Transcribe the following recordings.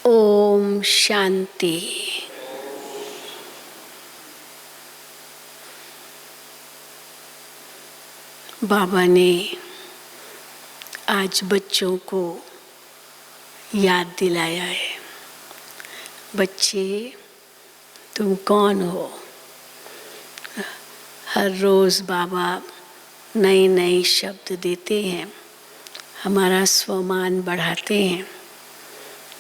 ओम शांति। बाबा ने आज बच्चों को याद दिलाया है, बच्चे तुम कौन हो। हर रोज़ बाबा नए नए शब्द देते हैं, हमारा स्वमान बढ़ाते हैं।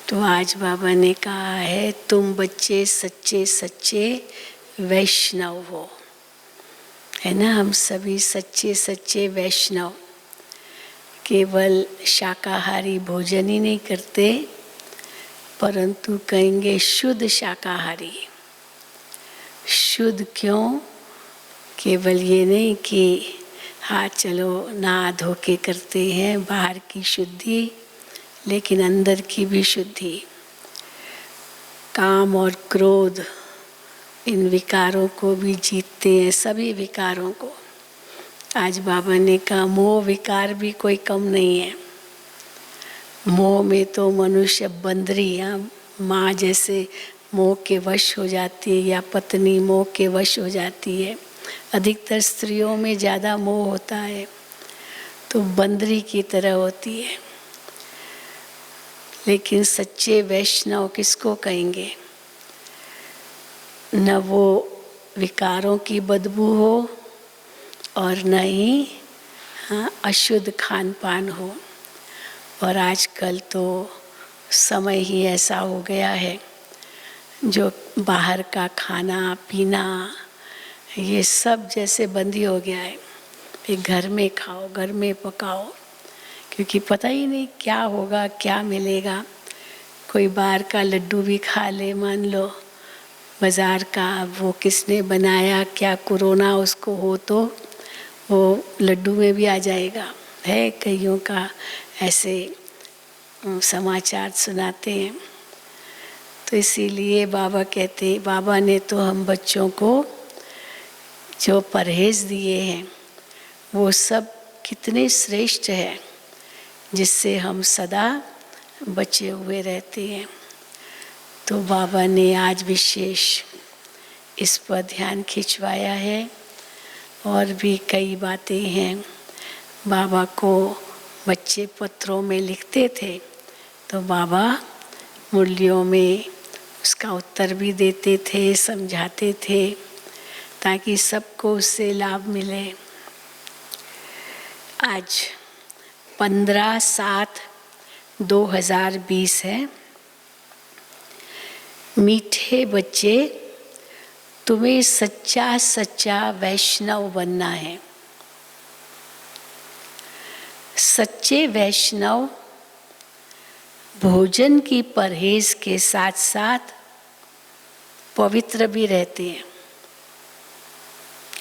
तो आज बाबा ने कहा है तुम बच्चे सच्चे सच्चे वैष्णव हो, है ना। हम सभी सच्चे सच्चे वैष्णव केवल शाकाहारी भोजन ही नहीं करते, परंतु कहेंगे शुद्ध शाकाहारी। शुद्ध क्यों? केवल ये नहीं कि हाँ चलो नहा धो के करते हैं बाहर की शुद्धि, लेकिन अंदर की भी शुद्धि। काम और क्रोध इन विकारों को भी जीतते हैं, सभी विकारों को। आज बाबा ने कहा मोह विकार भी कोई कम नहीं है। मोह में तो मनुष्य बंदरी, माँ जैसे मोह के वश हो जाती है, या पत्नी मोह के वश हो जाती है। अधिकतर स्त्रियों में ज़्यादा मोह होता है, तो बंदरी की तरह होती है। लेकिन सच्चे वैष्णव किसको कहेंगे? न वो विकारों की बदबू हो और न ही अशुद्ध खान पान हो। और आजकल तो समय ही ऐसा हो गया है, जो बाहर का खाना पीना ये सब जैसे बंदी हो गया है। फिर घर में खाओ, घर में पकाओ, क्योंकि पता ही नहीं क्या होगा, क्या मिलेगा। कोई बाहर का लड्डू भी खा ले, मान लो बाज़ार का, वो किसने बनाया, क्या कोरोना उसको हो तो वो लड्डू में भी आ जाएगा। है कईयों का ऐसे समाचार सुनाते हैं। तो इसीलिए बाबा कहते, बाबा ने तो हम बच्चों को जो परहेज़ दिए हैं वो सब कितने श्रेष्ठ है, जिससे हम सदा बचे हुए रहते हैं। तो बाबा ने आज विशेष इस पर ध्यान खिंचवाया है। और भी कई बातें हैं। बाबा को बच्चे पत्रों में लिखते थे, तो बाबा मुरलियों में उसका उत्तर भी देते थे, समझाते थे, ताकि सबको उससे लाभ मिले। आज 15/7/2020 है। मीठे बच्चे, तुम्हें सच्चा सच्चा वैष्णव बनना है। सच्चे वैष्णव भोजन की परहेज के साथ साथ पवित्र भी रहते हैं।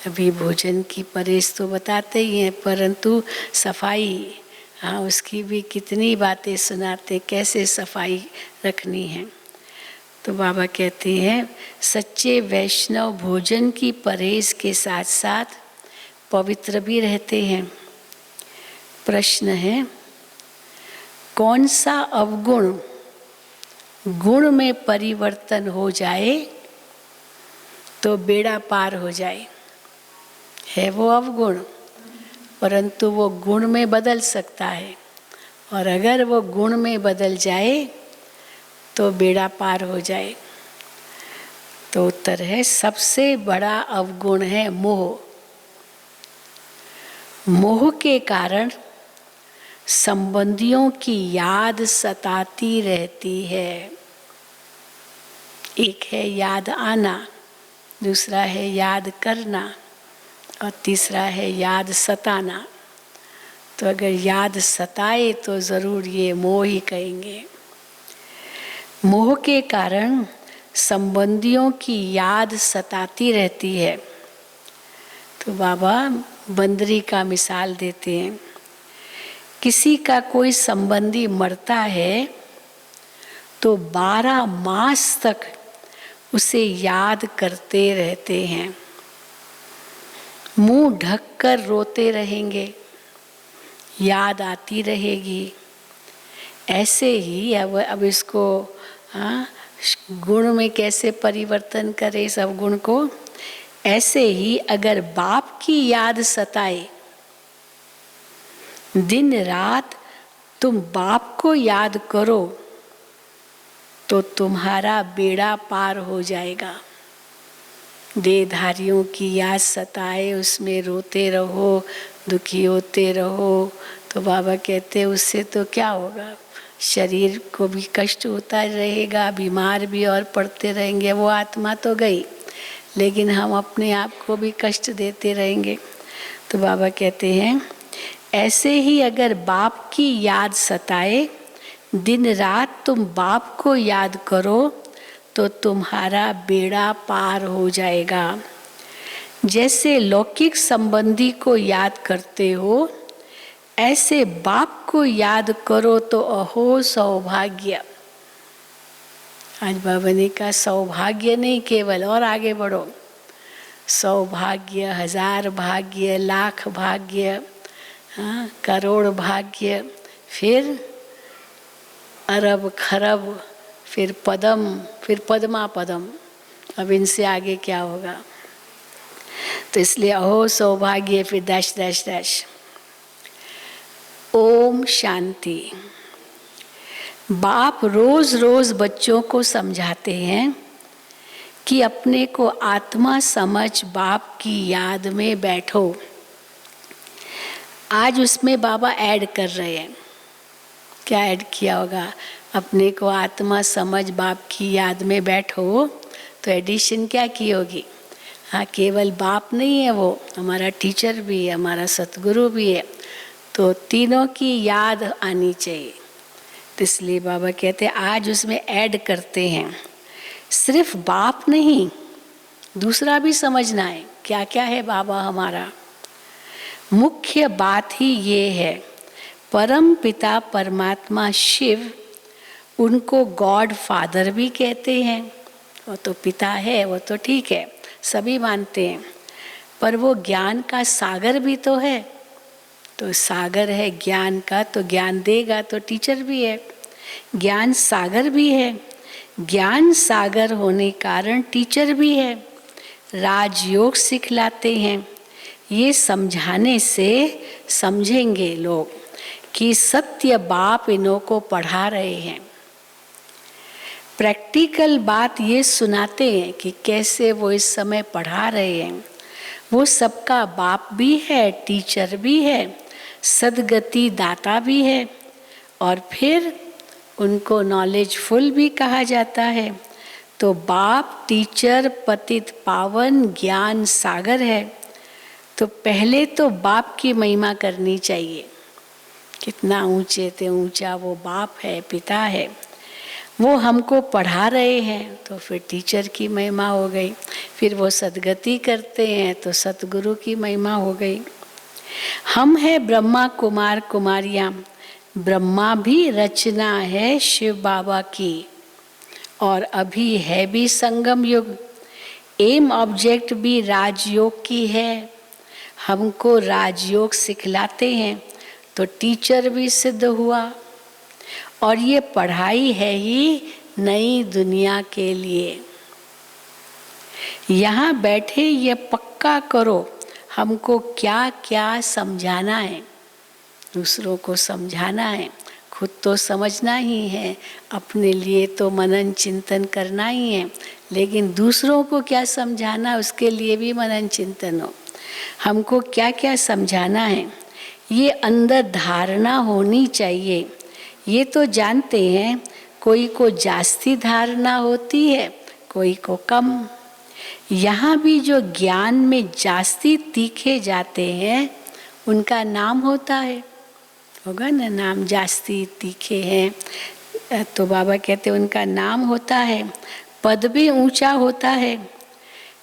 अभी भोजन की परहेज तो बताते ही हैं, परंतु सफाई, उसकी भी कितनी बातें सुनाते, कैसे सफाई रखनी है। तो बाबा कहते हैं सच्चे वैष्णव भोजन की परहेज के साथ साथ पवित्र भी रहते हैं। प्रश्न है, कौन सा अवगुण गुण में परिवर्तन हो जाए तो बेड़ा पार हो जाए? है वो अवगुण, परंतु वो गुण में बदल सकता है। और अगर वो गुण में बदल जाए तो बेड़ा पार हो जाए। तो उत्तर है सबसे बड़ा अवगुण है मोह। मोह के कारण संबंधियों की याद सताती रहती है। एक है याद आना, दूसरा है याद करना, और तीसरा है याद सताना। तो अगर याद सताए तो ज़रूर ये मोह ही कहेंगे। मोह के कारण संबंधियों की याद सताती रहती है। तो बाबा बंदरी का मिसाल देते हैं। किसी का कोई संबंधी मरता है तो 12 मास तक उसे याद करते रहते हैं, मुंह ढककर रोते रहेंगे, याद आती रहेगी। ऐसे ही अब इसको हाँ, गुण में कैसे परिवर्तन करे सब गुण को, ऐसे ही अगर बाप की याद सताए, दिन रात तुम बाप को याद करो तो तुम्हारा बेड़ा पार हो जाएगा। देहधारियों की याद सताए, उसमें रोते रहो, दुखी होते रहो, तो बाबा कहते उससे तो क्या होगा, शरीर को भी कष्ट होता रहेगा, बीमार भी और पड़ते रहेंगे, वो आत्मा तो गई, लेकिन हम अपने आप को भी कष्ट देते रहेंगे। तो बाबा कहते हैं ऐसे ही अगर बाप की याद सताए, दिन रात तुम बाप को याद करो तो तुम्हारा बेड़ा पार हो जाएगा। जैसे लौकिक संबंधी को याद करते हो, ऐसे बाप को याद करो तो अहो सौभाग्य। आज बाबा ने कहा सौभाग्य नहीं केवल, और आगे बढ़ो, सौभाग्य, 1000 भाग्य, लाख भाग्य, हाँ, करोड़ भाग्य, फिर अरब खरब, फिर पदम, फिर पद्मा पदम। अब इनसे आगे क्या होगा। तो इसलिए अहो सौभाग्य, फिर dash dash dash. Om Shanti. बाप रोज रोज बच्चों को समझाते हैं कि अपने को आत्मा समझ बाप की याद में बैठो। आज उसमें बाबा ऐड कर रहे हैं। क्या ऐड किया होगा, अपने को आत्मा समझ बाप की याद में बैठो, तो एडिशन क्या की होगी। हाँ, केवल बाप नहीं है, वो हमारा टीचर भी है, हमारा सतगुरु भी है, तो तीनों की याद आनी चाहिए। तो इसलिए बाबा कहते हैं आज उसमें ऐड करते हैं, सिर्फ बाप नहीं, दूसरा भी समझना है क्या क्या है बाबा हमारा। मुख्य बात ही ये है, परम पिता परमात्मा शिव, उनको गॉड फादर भी कहते हैं। वो तो पिता है, वो तो ठीक है, सभी मानते हैं, पर वो ज्ञान का सागर भी तो है। तो सागर है ज्ञान का, तो ज्ञान देगा, तो टीचर भी है, ज्ञान सागर भी है। ज्ञान सागर होने कारण टीचर भी है, राजयोग सिखलाते हैं। ये समझाने से समझेंगे लोग कि सत्य बाप इन्हों को पढ़ा रहे हैं। प्रैक्टिकल बात ये सुनाते हैं कि कैसे वो इस समय पढ़ा रहे हैं। वो सबका बाप भी है, टीचर भी है, सद्गति दाता भी है, और फिर उनको नॉलेजफुल भी कहा जाता है। तो बाप टीचर पतित पावन ज्ञान सागर है। तो पहले तो बाप की महिमा करनी चाहिए। कितना ऊंचे ते ऊंचा वो बाप है, पिता है, वो हमको पढ़ा रहे हैं, तो फिर टीचर की महिमा हो गई। फिर वो सद्गति करते हैं तो सतगुरु की महिमा हो गई। हम हैं ब्रह्मा कुमार कुमारियाँ, ब्रह्मा भी रचना है शिव बाबा की, और अभी है भी संगम युग। एम ऑब्जेक्ट भी राजयोग की है, हमको राजयोग सिखलाते हैं, तो टीचर भी सिद्ध हुआ। और ये पढ़ाई है ही नई दुनिया के लिए। यहाँ बैठे ये पक्का करो, हमको क्या क्या समझाना है, दूसरों को समझाना है, खुद तो समझना ही है, अपने लिए तो मनन चिंतन करना ही है, लेकिन दूसरों को क्या समझाना, उसके लिए भी मनन चिंतन हो। हमको क्या क्या समझाना है, ये अंदर धारणा होनी चाहिए। ये तो जानते हैं, कोई को जास्ती धारणा होती है, कोई को कम। यहाँ भी जो ज्ञान में जास्ती तीखे जाते हैं, उनका नाम होता है, होगा ना नाम, जास्ती तीखे हैं, तो बाबा कहते हैं उनका नाम होता है, पद भी ऊंचा होता है।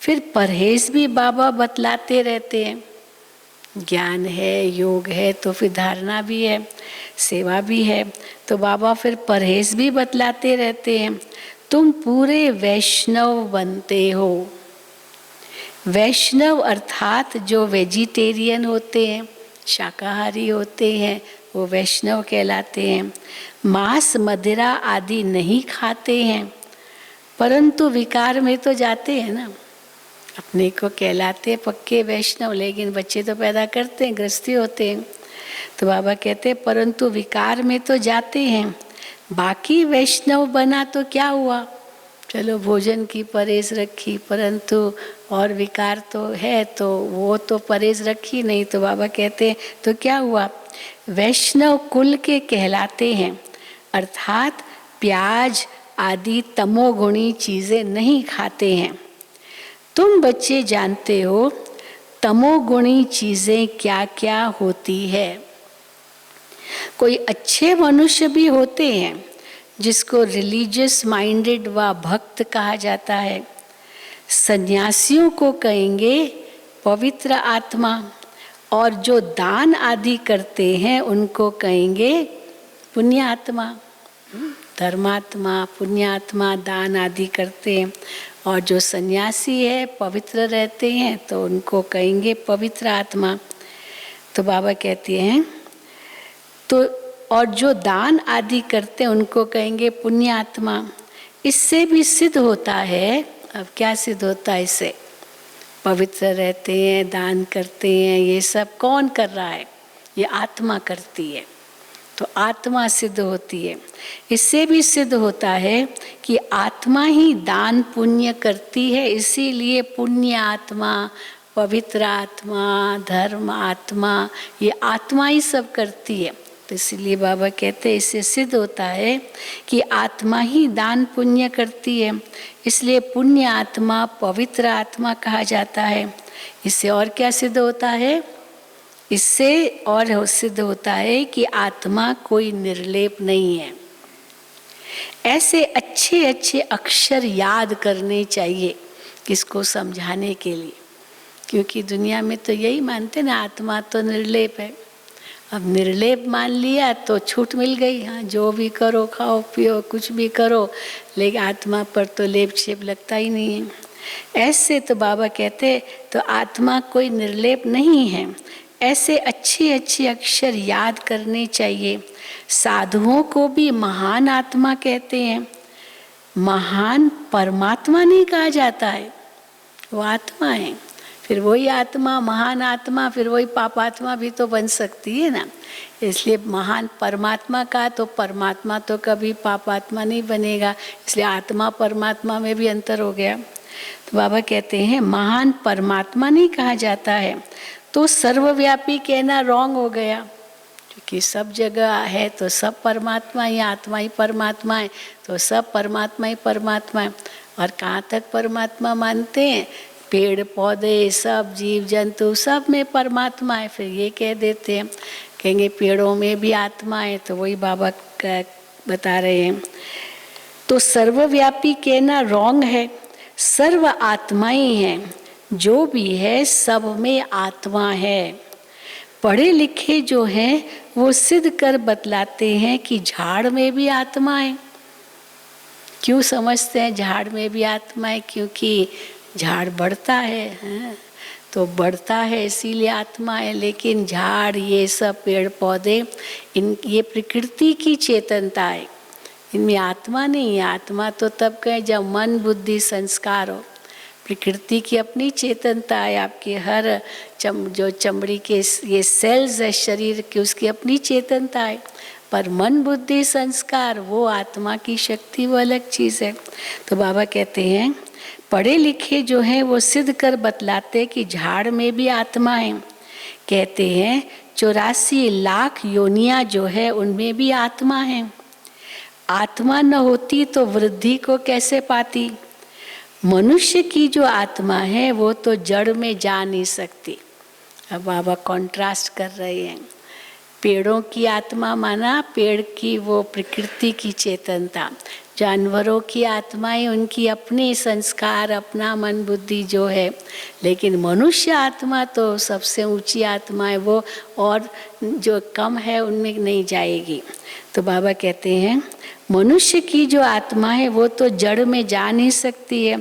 फिर परहेज भी बाबा बतलाते रहते हैं। ज्ञान है, योग है, तो फिर धारणा भी है, सेवा भी है, तो बाबा फिर परहेज भी बतलाते रहते हैं। तुम पूरे वैष्णव बनते हो। वैष्णव अर्थात जो वेजिटेरियन होते हैं, शाकाहारी होते हैं, वो वैष्णव कहलाते हैं। मांस मदिरा आदि नहीं खाते हैं, परंतु विकार में तो जाते हैं ना। अपने को कहलाते हैं पक्के वैष्णव, लेकिन बच्चे तो पैदा करते हैं, गृहस्थी होते हैं। तो बाबा कहते हैं परंतु विकार में तो जाते हैं। बाकी वैष्णव बना तो क्या हुआ, चलो भोजन की परहेज रखी, परंतु और विकार तो है, तो वो तो परहेज रखी नहीं। तो बाबा कहते हैं तो क्या हुआ, वैष्णव कुल के कहलाते हैं, अर्थात प्याज आदि तमोगुणी चीजें नहीं खाते हैं। तुम बच्चे जानते हो तमोगुणी चीजें क्या क्या होती है। कोई अच्छे मनुष्य भी होते हैं जिसको रिलीजियस माइंडेड व भक्त कहा जाता है। सन्यासियों को कहेंगे पवित्र आत्मा, और जो दान आदि करते हैं उनको कहेंगे पुण्यात्मा। धर्मात्मा, पुण्यात्मा दान आदि करते हैं, और जो सन्यासी है पवित्र रहते हैं तो उनको कहेंगे पवित्र आत्मा। तो बाबा कहते हैं तो और जो दान आदि करते हैं उनको कहेंगे पुण्यात्मा। इससे भी सिद्ध होता है, अब क्या सिद्ध होता है इससे, पवित्र रहते हैं, दान करते हैं, ये सब कौन कर रहा है, ये आत्मा करती है, तो आत्मा सिद्ध होती है। इससे भी सिद्ध होता है कि आत्मा ही दान पुण्य करती है, इसीलिए पुण्य आत्मा, पवित्र आत्मा, धर्म आत्मा, ये आत्मा ही सब करती है। तो इसलिए बाबा कहते हैं इससे सिद्ध होता है कि आत्मा ही दान पुण्य करती है, इसलिए पुण्य आत्मा, पवित्र आत्मा कहा जाता है। इससे और क्या सिद्ध होता है, इससे और सिद्ध होता है कि आत्मा कोई निर्लेप नहीं है। ऐसे अच्छे अच्छे अक्षर याद करने चाहिए किसको समझाने के लिए, क्योंकि दुनिया में तो यही मानते ना आत्मा तो निर्लेप है। अब निर्लेप मान लिया तो छूट मिल गई, हाँ जो भी करो, खाओ पियो कुछ भी करो, लेकिन आत्मा पर तो लेप छेप लगता ही नहीं है। ऐसे तो बाबा कहते तो आत्मा कोई निर्लेप नहीं है। ऐसे अच्छे अच्छे अक्षर याद करने चाहिए। साधुओं को भी महान आत्मा कहते हैं, महान परमात्मा नहीं कहा जाता है, वो आत्मा है। फिर वही आत्मा महान आत्मा, फिर वही पापात्मा भी तो बन सकती है ना। इसलिए महान परमात्मा का, तो परमात्मा तो कभी पापात्मा नहीं बनेगा, इसलिए आत्मा परमात्मा में भी अंतर हो गया। तो बाबा कहते हैं महान परमात्मा नहीं कहा जाता है, तो सर्वव्यापी कहना रॉन्ग हो गया, क्योंकि सब जगह है तो सब परमात्मा ही, आत्मा ही परमात्मा है, तो सब परमात्मा ही परमात्मा है। और कहाँ तक परमात्मा मानते हैं, पेड़ पौधे सब जीव जंतु सब में परमात्मा है। फिर ये कह देते हैं, कहेंगे पेड़ों में भी आत्मा है, तो वही बाबा बता रहे हैं। तो सर्वव्यापी कहना रॉन्ग है, सर्व आत्मा ही है, जो भी है सब में आत्मा है। पढ़े लिखे जो हैं वो सिद्ध कर बतलाते हैं कि झाड़ में भी आत्मा है। क्यों समझते हैं झाड़ में भी आत्मा है, क्योंकि झाड़ बढ़ता है, तो बढ़ता है इसीलिए आत्मा है। लेकिन झाड़ ये सब पेड़ पौधे, इन ये प्रकृति की चेतनता है, इनमें आत्मा नहीं है। आत्मा तो तब कहें जब मन बुद्धि संस्कार हो। प्रकृति की अपनी चेतनता है, आपके हर जो चमड़ी के ये सेल्स है शरीर की, उसकी अपनी चेतनता है। पर मन बुद्धि संस्कार वो आत्मा की शक्ति, वो अलग चीज़ है। तो बाबा कहते हैं पढ़े लिखे जो हैं वो सिद्ध कर बतलाते कि झाड़ में भी आत्मा है। कहते हैं 84 लाख योनियां जो है उनमें भी आत्मा है। आत्मा न होती तो वृद्धि को कैसे पाती। मनुष्य की जो आत्मा है वो तो जड़ में जा नहीं सकती। अब बाबा कॉन्ट्रास्ट कर रहे हैं, पेड़ों की आत्मा माना पेड़ की वो प्रकृति की चेतनता, जानवरों की आत्माएं उनकी अपने संस्कार, अपना मन बुद्धि जो है, लेकिन मनुष्य आत्मा तो सबसे ऊंची आत्मा है, वो और जो कम है उनमें नहीं जाएगी। तो बाबा कहते हैं मनुष्य की जो आत्मा है वो तो जड़ में जा नहीं सकती है।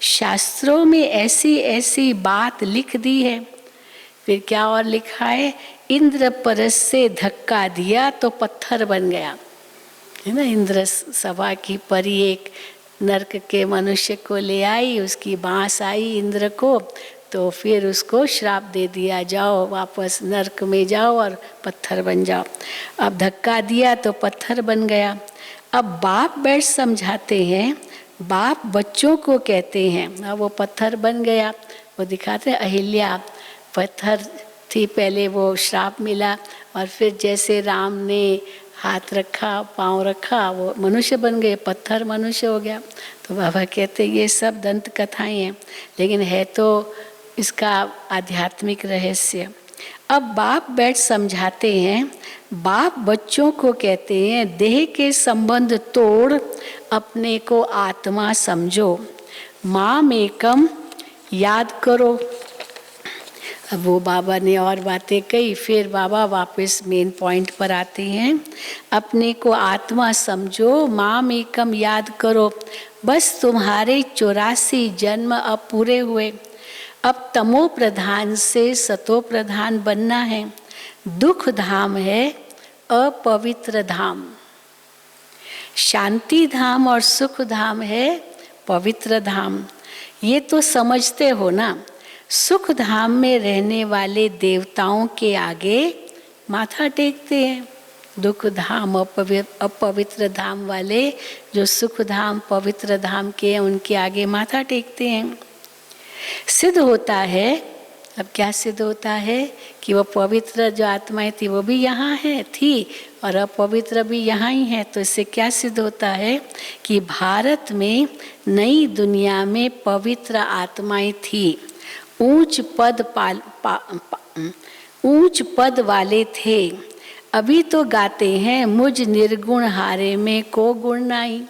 शास्त्रों में ऐसी ऐसी बात लिख दी है। फिर क्या और लिखा है, इंद्र परस से धक्का दिया तो पत्थर बन गया, है ना। इंद्र सभा की परी एक नरक के मनुष्य को ले आई, उसकी बांस आई इंद्र को, तो फिर उसको श्राप दे दिया, जाओ वापस नरक में जाओ और पत्थर बन जाओ। अब धक्का दिया तो पत्थर बन गया। अब बाप बैठ समझाते हैं, बाप बच्चों को कहते हैं, अब वो पत्थर बन गया। वो दिखाते हैं अहिल्या पत्थर थी पहले, वो श्राप मिला, और फिर जैसे राम ने हाथ रखा, पाँव रखा, वो मनुष्य बन गए, पत्थर मनुष्य हो गया। तो बाबा कहते ये सब दंत कथाएं हैं, लेकिन है तो इसका आध्यात्मिक रहस्य। अब बाप बैठ समझाते हैं, बाप बच्चों को कहते हैं देह के संबंध तोड़ अपने को आत्मा समझो, माम एकम याद करो। अब वो बाबा ने और बातें कही, फिर बाबा वापस मेन पॉइंट पर आते हैं, अपने को आत्मा समझो, माम एकम याद करो। बस तुम्हारे 84 जन्म अब पूरे हुए, अब तमो प्रधान से सतो प्रधान बनना है। दुख धाम है अपवित्र धाम, शांति धाम और सुख धाम है पवित्र धाम। ये तो समझते हो ना। सुख धाम में रहने वाले देवताओं के आगे माथा टेकते हैं, दुख धाम अपवित्र धाम वाले जो सुख धाम पवित्र धाम के हैं उनके आगे माथा टेकते हैं। सिद्ध होता है, अब क्या सिद्ध होता है कि वो पवित्र जो आत्माएं थी वो भी यहाँ है थी और अपवित्र भी यहाँ ही है। तो इससे क्या सिद्ध होता है कि भारत में नई दुनिया में पवित्र आत्माएं थी, ऊंच पद वाले थे। अभी तो गाते हैं मुझ निर्गुण हारे में को गुण नहीं।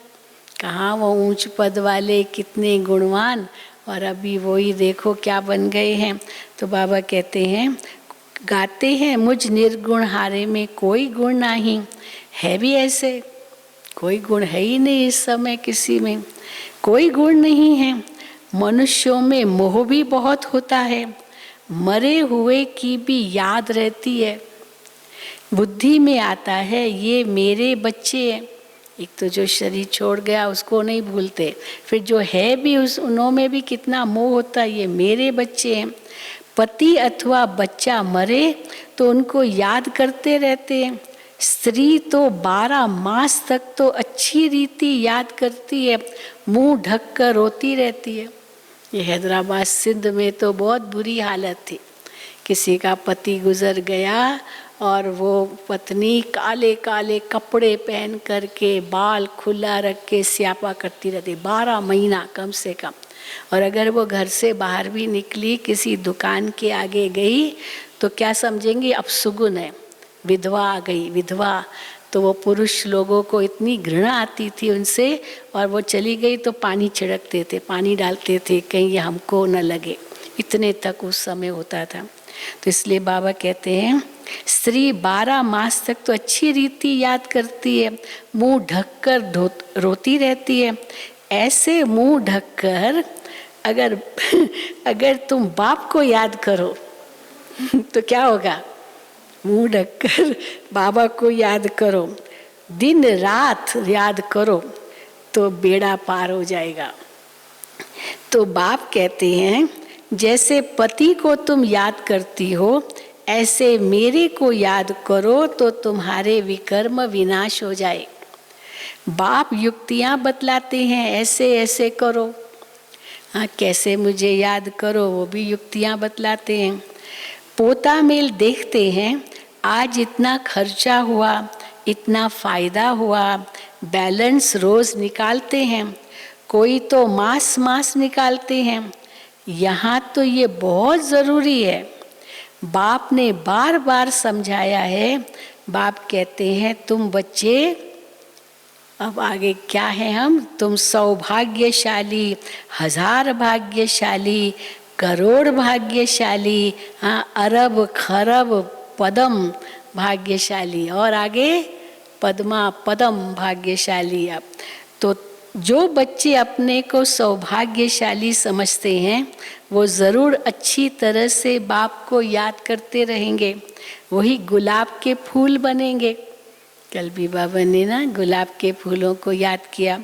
कहाँ वो ऊंच पद वाले कितने गुणवान, और अभी वही देखो क्या बन गए हैं। तो बाबा कहते हैं गाते हैं मुझ निर्गुण हारे में कोई गुण नहीं, है भी ऐसे कोई गुण है ही नहीं इस समय, किसी में कोई गुण नहीं है। मनुष्यों में मोह भी बहुत होता है, मरे हुए की भी याद रहती है। बुद्धि में आता है ये मेरे बच्चे हैं, एक तो जो शरीर छोड़ गया उसको नहीं भूलते, फिर जो है भी उनमें भी कितना मोह होता है, ये मेरे बच्चे हैं। पति अथवा बच्चा मरे तो उनको याद करते रहते हैं। स्त्री तो 12 मास तक तो अच्छी रीति याद करती है, मुंह ढक कर रोती रहती है। ये हैदराबाद सिंध में तो बहुत बुरी हालत थी, किसी का पति गुजर गया और वो पत्नी काले काले कपड़े पहन करके बाल खुला रख के स्यापा करती रहती 12 महीना कम से कम। और अगर वो घर से बाहर भी निकली, किसी दुकान के आगे गई तो क्या समझेंगे अपशुगुन है, विधवा आ गई विधवा। तो वो पुरुष लोगों को इतनी घृणा आती थी उनसे, और वो चली गई तो पानी छिड़कते थे, पानी डालते थे कहीं ये हमको न लगे, इतने तक उस समय होता था। तो इसलिए बाबा कहते हैं स्त्री 12 मास तक तो अच्छी रीति याद करती है, मुंह ढककर रोती रहती है। ऐसे मुंह ढककर अगर तुम बाप को याद करो तो क्या होगा, मुंह ढककर बाबा को याद करो, दिन रात याद करो तो बेड़ा पार हो जाएगा। तो बाप कहते हैं जैसे पति को तुम याद करती हो ऐसे मेरे को याद करो तो तुम्हारे विकर्म विनाश हो जाए। बाप युक्तियां बतलाते हैं, ऐसे ऐसे करो। हाँ, कैसे मुझे याद करो वो भी युक्तियां बतलाते हैं। पोता मेल देखते हैं, आज इतना खर्चा हुआ, इतना फायदा हुआ, बैलेंस रोज निकालते हैं, कोई तो मास निकालते हैं। यहाँ तो ये बहुत ज़रूरी है, बाप ने बार बार समझाया है। बाप कहते हैं तुम बच्चे, अब आगे क्या है हम, तुम सौभाग्यशाली, 1000 भाग्यशाली, करोड़ भाग्यशाली, हाँ अरब खरब पदम भाग्यशाली, और आगे पद्मा पदम भाग्यशाली। अब तो जो बच्चे अपने को सौभाग्यशाली समझते हैं वो ज़रूर अच्छी तरह से बाप को याद करते रहेंगे। वही गुलाब के फूल बनेंगे। कल भी बाबा ने ना गुलाब के फूलों को याद किया,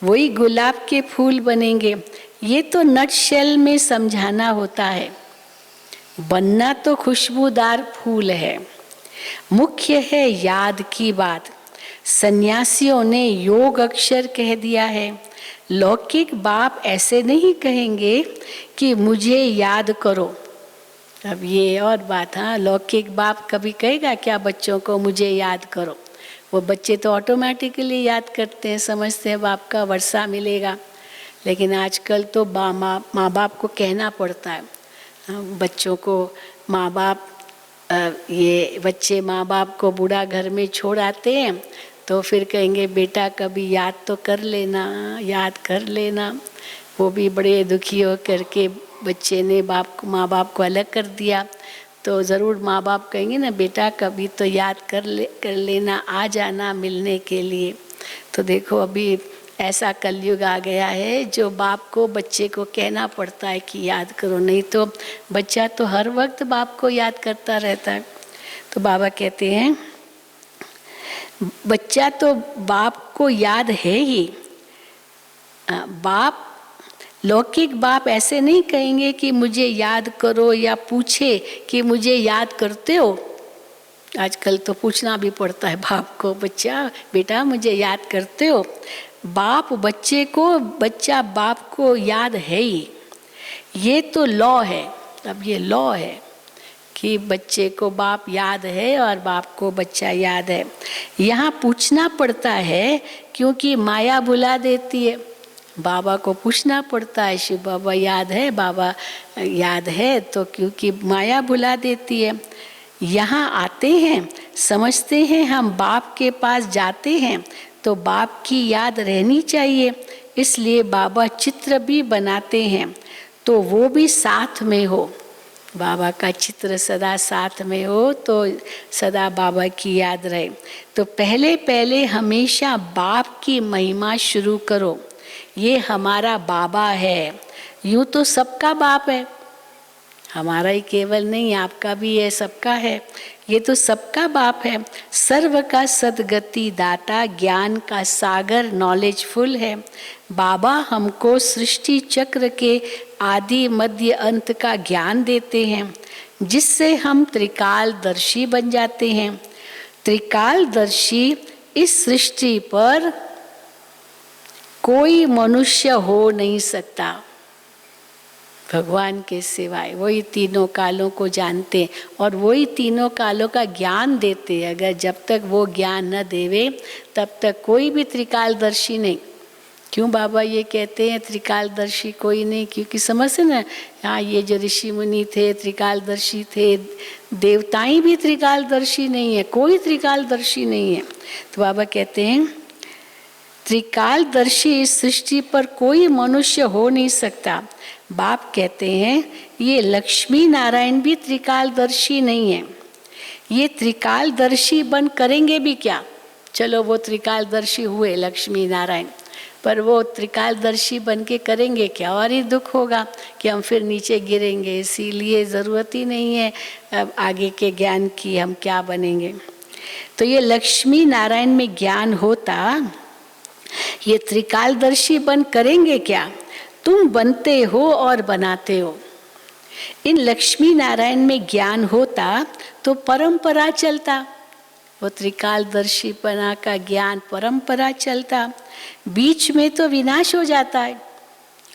वही गुलाब के फूल बनेंगे। ये तो नटशेल में समझाना होता है। बनना तो खुशबूदार फूल है, मुख्य है याद की बात। सन्यासियों ने योग अक्षर कह दिया है। लौकिक बाप ऐसे नहीं कहेंगे कि मुझे याद करो। अब ये और बात, हाँ, लौकिक बाप कभी कहेगा क्या बच्चों को मुझे याद करो? वो बच्चे तो ऑटोमेटिकली याद करते हैं, समझते हैं बाप का वर्षा मिलेगा। लेकिन आजकल तो माँ बाप को कहना पड़ता है। बच्चों को माँ बाप, ये बच्चे माँ बाप को बूढ़ा घर में छोड़ आते हैं तो फिर कहेंगे बेटा कभी याद तो कर लेना, याद कर लेना। वो भी बड़े दुखी हो करके बच्चे ने माँ बाप को अलग कर दिया तो ज़रूर माँ बाप कहेंगे ना बेटा कभी तो याद कर लेना, आ जाना मिलने के लिए। तो देखो अभी ऐसा कलयुग आ गया है जो बाप को बच्चे को कहना पड़ता है कि याद करो, नहीं तो बच्चा तो हर वक्त बाप को याद करता रहता है। तो बाबा कहते हैं बच्चा तो बाप को याद है ही। बाप, लौकिक बाप ऐसे नहीं कहेंगे कि मुझे याद करो या पूछे कि मुझे याद करते हो। आजकल तो पूछना भी पड़ता है बाप को, बच्चा बेटा मुझे याद करते हो। बाप बच्चे को, बच्चा बाप को याद है ही। ये तो लॉ है। अब ये लॉ है कि बच्चे को बाप याद है और बाप को बच्चा याद है। यहाँ पूछना पड़ता है क्योंकि माया भुला देती है। बाबा को पूछना पड़ता है शिव बाबा याद है, बाबा याद है, तो क्योंकि माया भुला देती है। यहाँ आते हैं, समझते हैं हम बाप के पास जाते हैं तो बाप की याद रहनी चाहिए, इसलिए बाबा चित्र भी बनाते हैं तो वो भी साथ में हो। बाबा का चित्र सदा साथ में हो तो सदा बाबा की याद रहे। तो पहले पहले हमेशा बाप की महिमा शुरू करो। ये हमारा बाबा है। यूँ तो सबका बाप है, हमारा ही केवल नहीं, आपका भी है, सबका है। ये तो सबका बाप है। सर्व का सद्गति दाता, ज्ञान का सागर, नॉलेजफुल है। बाबा हमको सृष्टि चक्र के आदि मध्य अंत का ज्ञान देते हैं, जिससे हम त्रिकालदर्शी बन जाते हैं। त्रिकालदर्शी इस सृष्टि पर कोई मनुष्य हो नहीं सकता भगवान के सिवाय। वही तीनों कालों को जानते और वही तीनों कालों का ज्ञान देते। अगर जब तक वो ज्ञान न देवे तब तक कोई भी त्रिकालदर्शी नहीं। क्यों बाबा ये कहते हैं त्रिकालदर्शी कोई नहीं? क्योंकि समझते ना, हाँ ये जो ऋषि मुनि थे त्रिकालदर्शी थे, देवताएं भी त्रिकालदर्शी नहीं है, कोई त्रिकालदर्शी नहीं है। तो बाबा कहते हैं त्रिकालदर्शी इस सृष्टि पर कोई मनुष्य हो नहीं सकता। बाप कहते हैं ये लक्ष्मी नारायण भी त्रिकालदर्शी नहीं है। ये त्रिकालदर्शी बन करेंगे भी क्या? चलो वो त्रिकालदर्शी हुए लक्ष्मी नारायण, पर वो त्रिकालदर्शी बन के करेंगे क्या? और ही दुख होगा कि हम फिर नीचे गिरेंगे। इसीलिए ज़रूरत ही नहीं है अब आगे के ज्ञान की, हम क्या बनेंगे। तो ये लक्ष्मी नारायण में ज्ञान होता, ये त्रिकालदर्शी बन करेंगे क्या? तुम बनते हो और बनाते हो। इन लक्ष्मी नारायण में ज्ञान होता तो परंपरा चलता, वो त्रिकालदर्शीपना का ज्ञान परंपरा चलता। बीच में तो विनाश हो जाता है।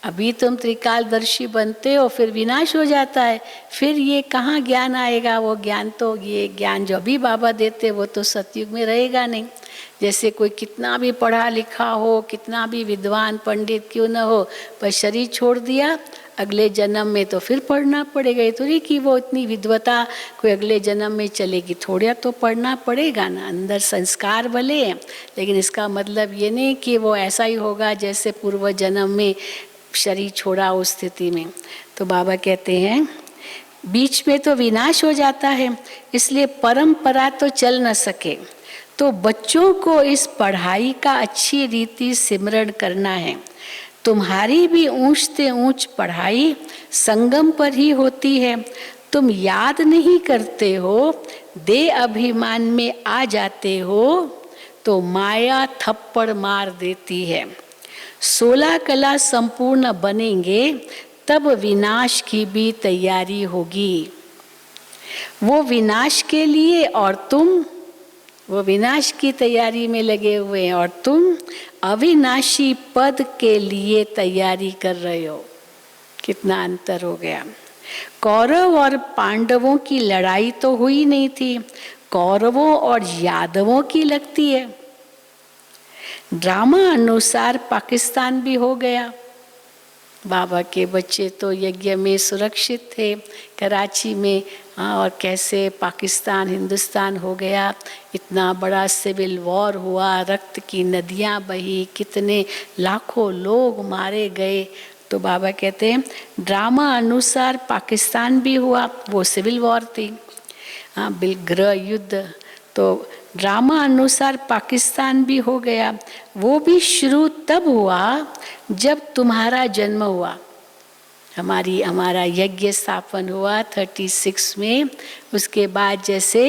अभी तुम त्रिकालदर्शी बनते हो फिर विनाश हो जाता है, फिर ये कहाँ ज्ञान आएगा? वो ज्ञान तो, ये ज्ञान जो भी बाबा देते वो तो सतयुग में रहेगा नहीं। जैसे कोई कितना भी पढ़ा लिखा हो, कितना भी विद्वान पंडित क्यों न हो, पर शरीर छोड़ दिया, अगले जन्म में तो फिर पढ़ना पड़ेगा। ये तो नहीं कि वो इतनी विद्वता कोई अगले जन्म में चलेगी, थोड़ा तो पढ़ना पड़ेगा ना। अंदर संस्कार भले हैं, लेकिन इसका मतलब ये नहीं कि वो ऐसा ही होगा जैसे पूर्व जन्म में शरीर छोड़ा उस स्थिति में। तो बाबा कहते हैं बीच में तो विनाश हो जाता है, इसलिए परंपरा तो चल न सके। तो बच्चों को इस पढ़ाई का अच्छी रीति सिमरण करना है। तुम्हारी भी ऊंच से ऊंच पढ़ाई संगम पर ही होती है। तुम याद नहीं करते हो, देह अभिमान में आ जाते हो तो माया थप्पड़ मार देती है। 16 कला संपूर्ण बनेंगे तब विनाश की भी तैयारी होगी। वो विनाश के लिए और तुम वो विनाश की तैयारी में लगे हुए हैं और तुम अविनाशी पद के लिए तैयारी कर रहे हो। कितना अंतर हो गया। कौरव और पांडवों की लड़ाई तो हुई नहीं थी, कौरवों और यादवों की लगती है। ड्रामा अनुसार पाकिस्तान भी हो गया। बाबा के बच्चे तो यज्ञ में सुरक्षित थे कराची में, और कैसे पाकिस्तान हिंदुस्तान हो गया। इतना बड़ा सिविल वॉर हुआ, रक्त की नदियां बही, कितने लाखों लोग मारे गए। तो बाबा कहते हैं ड्रामा अनुसार पाकिस्तान भी हुआ, वो सिविल वॉर थी, गृह युद्ध। तो ड्रामा अनुसार पाकिस्तान भी हो गया। वो भी शुरू तब हुआ जब तुम्हारा जन्म हुआ। हमारा यज्ञ स्थापन हुआ 36 में। उसके बाद जैसे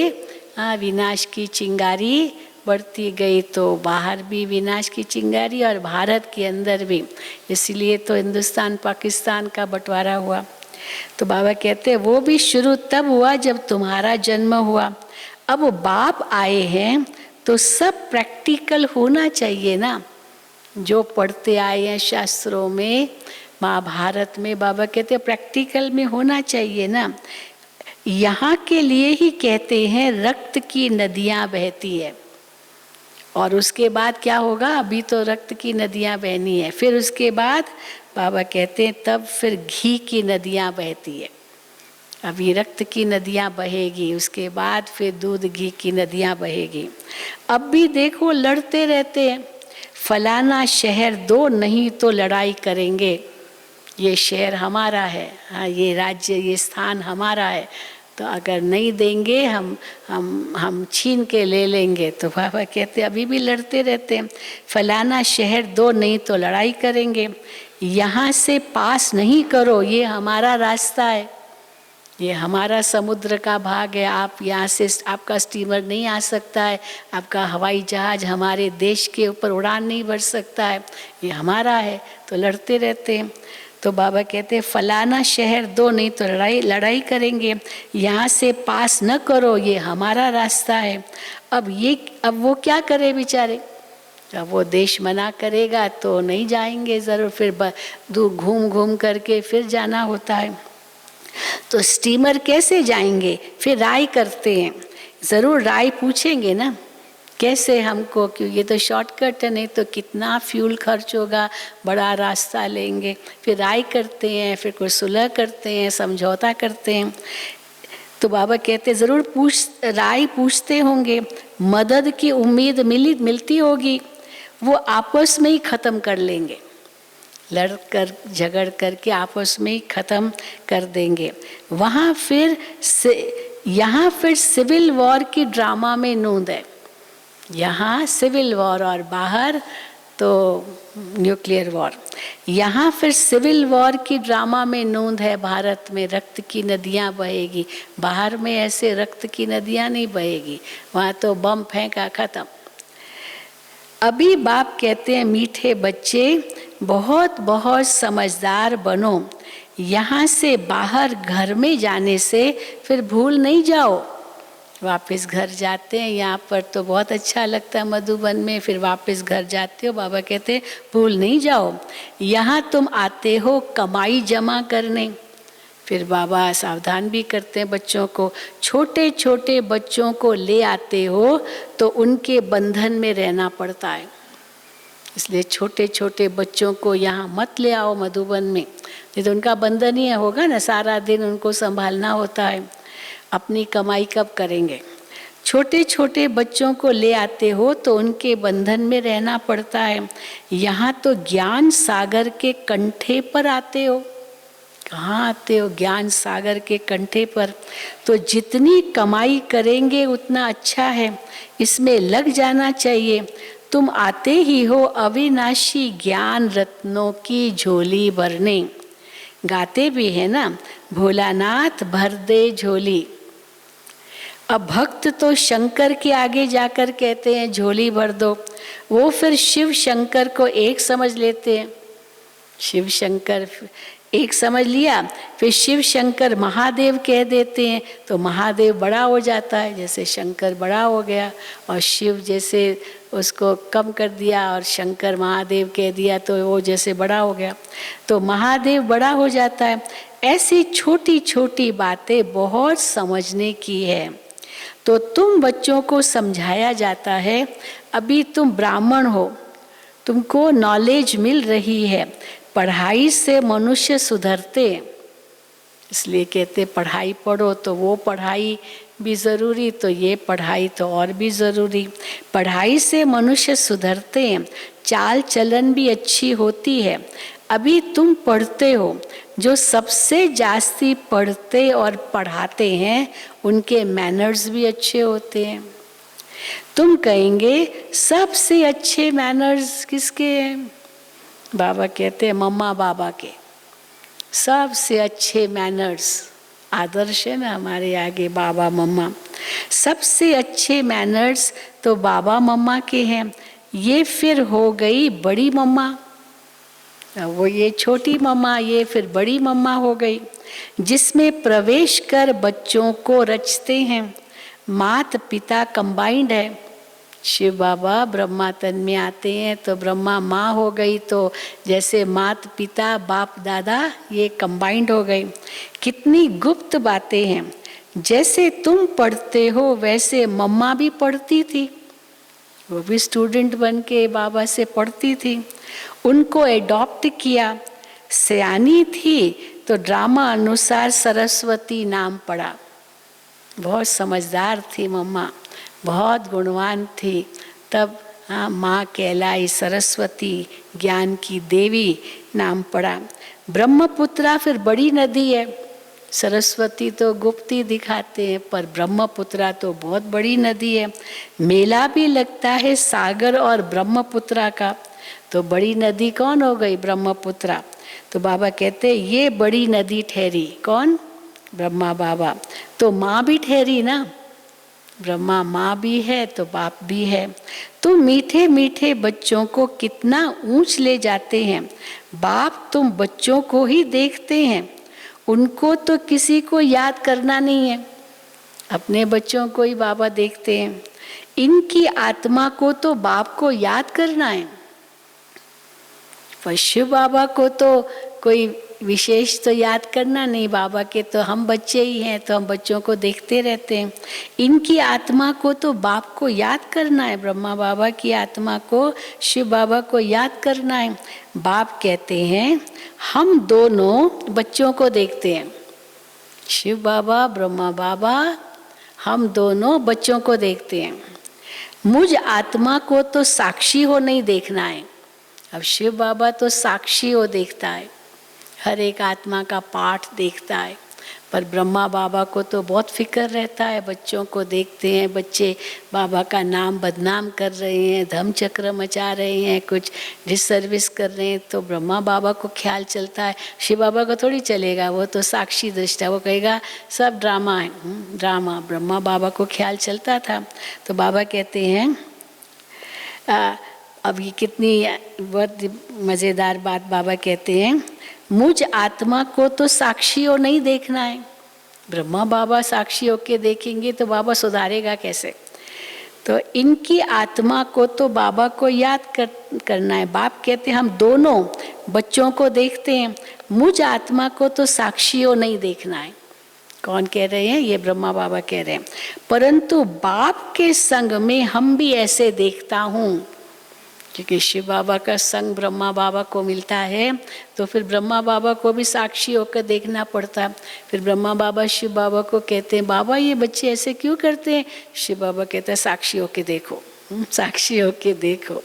विनाश की चिंगारी बढ़ती गई तो बाहर भी विनाश की चिंगारी और भारत के अंदर भी। इसलिए तो हिंदुस्तान पाकिस्तान का बंटवारा हुआ। तो बाबा कहते हैं वो भी शुरू तब हुआ जब तुम्हारा जन्म हुआ। अब बाप आए हैं तो सब प्रैक्टिकल होना चाहिए ना। जो पढ़ते आए हैं शास्त्रों में, महाभारत में, बाबा कहते हैं प्रैक्टिकल में होना चाहिए ना। यहाँ के लिए ही कहते हैं रक्त की नदियाँ बहती है। और उसके बाद क्या होगा? अभी तो रक्त की नदियाँ बहनी है, फिर उसके बाद बाबा कहते हैं तब फिर घी की नदियाँ बहती है। अभी रक्त की नदियाँ बहेगी, उसके बाद फिर दूध घी की नदियाँ बहेगी। अब भी देखो लड़ते रहते हैं, फलाना शहर दो नहीं तो लड़ाई करेंगे। ये शहर हमारा है, हाँ ये राज्य ये स्थान हमारा है, तो अगर नहीं देंगे हम छीन के ले लेंगे। तो बाबा कहते अभी भी लड़ते रहते हैं, फलाना शहर दो नहीं तो लड़ाई करेंगे। यहाँ से पास नहीं करो, ये हमारा रास्ता है, ये हमारा समुद्र का भाग है। आप यहाँ से आपका स्टीमर नहीं आ सकता है, आपका हवाई जहाज हमारे देश के ऊपर उड़ान नहीं भर सकता है, ये हमारा है। तो लड़ते रहते हैं। तो बाबा कहते हैं फलाना शहर दो नहीं तो लड़ाई करेंगे, यहाँ से पास न करो, ये हमारा रास्ता है। अब वो क्या करे बेचारे? अब वो देश मना करेगा तो नहीं जाएंगे ज़रूर, फिर दूर घूम घूम करके फिर जाना होता है। तो स्टीमर कैसे जाएंगे? फिर राय करते हैं, ज़रूर राय पूछेंगे ना कैसे हमको, क्यों ये तो शॉर्टकट है, नहीं तो कितना फ्यूल खर्च होगा, बड़ा रास्ता लेंगे। फिर राय करते हैं, फिर कोई सुलह करते हैं, समझौता करते हैं। तो बाबा कहते ज़रूर राय पूछते होंगे, मदद की उम्मीद मिलती होगी, वो आपस में ही ख़त्म कर लेंगे, लड़ कर झगड़ करके आपस में ही ख़त्म कर देंगे। यहाँ फिर सिविल वॉर की ड्रामा में नूंद है। यहाँ सिविल वॉर और बाहर तो न्यूक्लियर वॉर। यहाँ फिर सिविल वॉर की ड्रामा में नूंद है। भारत में रक्त की नदियाँ बहेगी, बाहर में ऐसे रक्त की नदियाँ नहीं बहेगी, वहाँ तो बम फेंका ख़त्म। अभी बाप कहते हैं मीठे बच्चे बहुत बहुत समझदार बनो, यहाँ से बाहर घर में जाने से फिर भूल नहीं जाओ। वापस घर जाते हैं, यहाँ पर तो बहुत अच्छा लगता है मधुबन में, फिर वापस घर जाते हो, बाबा कहते हैं भूल नहीं जाओ, यहाँ तुम आते हो कमाई जमा करने। फिर बाबा सावधान भी करते हैं बच्चों को, छोटे छोटे बच्चों को ले आते हो तो उनके बंधन में रहना पड़ता है, इसलिए छोटे छोटे बच्चों को यहाँ मत ले आओ मधुबन में, नहीं तो उनका बंधन ही होगा ना, सारा दिन उनको संभालना होता है, अपनी कमाई कब करेंगे। छोटे छोटे बच्चों को ले आते हो तो उनके बंधन में रहना पड़ता है। यहाँ तो ज्ञान सागर के कंठे पर आते हो। कहाँ आते हो? ज्ञान सागर के कंठे पर। तो जितनी कमाई करेंगे उतना अच्छा है, इसमें लग जाना चाहिए। तुम आते ही हो अविनाशी ज्ञान रत्नों की झोली भरने। गाते भी है ना, भोलानाथ भर दे झोली। अब भक्त तो शंकर के आगे जाकर कहते हैं झोली भर दो, वो फिर शिव शंकर को एक समझ लेते हैं। शिव शंकर एक समझ लिया, फिर शिव शंकर महादेव कह देते हैं तो महादेव बड़ा हो जाता है, जैसे शंकर बड़ा हो गया और शिव जैसे उसको कम कर दिया और शंकर महादेव कह दिया तो वो जैसे बड़ा हो गया, तो महादेव बड़ा हो जाता है। ऐसी छोटी छोटी बातें बहुत समझने की है। तो तुम बच्चों को समझाया जाता है, अभी तुम ब्राह्मण हो, तुमको नॉलेज मिल रही है, पढ़ाई से मनुष्य सुधरते, इसलिए कहते पढ़ाई पढ़ो, तो वो पढ़ाई भी ज़रूरी तो ये पढ़ाई तो और भी ज़रूरी। पढ़ाई से मनुष्य सुधरते हैं, चाल चलन भी अच्छी होती है। अभी तुम पढ़ते हो, जो सबसे जास्ती पढ़ते और पढ़ाते हैं उनके मैनर्स भी अच्छे होते हैं। तुम कहेंगे सबसे अच्छे मैनर्स किसके हैं? बाबा कहते हैं मम्मा बाबा के। सबसे अच्छे मैनर्स, आदर्श है ना हमारे आगे बाबा मम्मा, सबसे अच्छे मैनर्स तो बाबा मम्मा के हैं। ये फिर हो गई बड़ी मम्मा, वो ये छोटी मम्मा, ये फिर बड़ी मम्मा हो गई, जिसमें प्रवेश कर बच्चों को रचते हैं। मात पिता कंबाइंड है। शिव बाबा ब्रह्मा तन में आते हैं तो ब्रह्मा माँ हो गई, तो जैसे मात पिता बाप दादा ये कंबाइंड हो गई। कितनी गुप्त बातें हैं। जैसे तुम पढ़ते हो वैसे मम्मा भी पढ़ती थी, वो भी स्टूडेंट बन के बाबा से पढ़ती थी, उनको एडॉप्ट किया। सयानी थी तो ड्रामा अनुसार सरस्वती नाम पड़ा। बहुत समझदार थी मम्मा, बहुत गुणवान थी, तब हाँ माँ कहलाई सरस्वती, ज्ञान की देवी नाम पड़ा। ब्रह्मपुत्रा फिर बड़ी नदी है, सरस्वती तो गुप्ती दिखाते हैं पर ब्रह्मपुत्रा तो बहुत बड़ी नदी है। मेला भी लगता है सागर और ब्रह्मपुत्रा का, तो बड़ी नदी कौन हो गई? ब्रह्मपुत्रा। तो बाबा कहते ये बड़ी नदी ठहरी, कौन? ब्रह्मा बाबा। तो माँ भी ठहरी ना, ब्रह्मा माँ भी है तो बाप भी है। तो मीठे मीठे बच्चों को कितना ऊंच ले जाते हैं। बाप तुम बच्चों को ही देखते हैं, उनको तो किसी को याद करना नहीं है, अपने बच्चों को ही बाबा देखते हैं। इनकी आत्मा को तो बाप को याद करना है, पर शिव बाबा को तो कोई विशेष तो याद करना नहीं। बाबा के तो हम बच्चे ही हैं, तो हम बच्चों को देखते रहते हैं। इनकी आत्मा को तो बाप को याद करना है, ब्रह्मा बाबा की आत्मा को शिव बाबा को याद करना है। बाप कहते हैं हम दोनों बच्चों को देखते हैं, शिव बाबा ब्रह्मा बाबा हम दोनों बच्चों को देखते हैं। मुझ आत्मा को तो साक्षी हो नहीं देखना है। अब शिव बाबा तो साक्षी हो देखता है, हर एक आत्मा का पाठ देखता है, पर ब्रह्मा बाबा को तो बहुत फिक्र रहता है, बच्चों को देखते हैं, बच्चे बाबा का नाम बदनाम कर रहे हैं, धम चक्र मचा रहे हैं, कुछ डिसर्विस कर रहे हैं, तो ब्रह्मा बाबा को ख्याल चलता है। शिव बाबा को थोड़ी चलेगा, वो तो साक्षी दृष्टा, वो कहेगा सब ड्रामा है, ड्रामा। ब्रह्मा बाबा को ख्याल चलता था। तो बाबा कहते हैं अब ये कितनी बहुत मज़ेदार बात बाबा कहते हैं, मुझ आत्मा को तो साक्षियों नहीं देखना है। ब्रह्मा बाबा साक्षी होके देखेंगे तो बाबा सुधारेगा कैसे? तो इनकी आत्मा को तो बाबा को याद करना है। बाप कहते हैं हम दोनों बच्चों को देखते हैं, मुझ आत्मा को तो साक्षियों नहीं देखना है। कौन कह रहे हैं? ये ब्रह्मा बाबा कह रहे हैं। परंतु बाप के संग में हम भी ऐसे देखता हूँ, क्योंकि शिव बाबा का संग ब्रह्मा बाबा को मिलता है, तो फिर ब्रह्मा बाबा को भी साक्षी होकर देखना पड़ता है। फिर ब्रह्मा बाबा शिव बाबा को कहते हैं बाबा ये बच्चे ऐसे क्यों करते हैं? शिव बाबा कहते हैं साक्षी होकर देखो, साक्षी होकर देखो।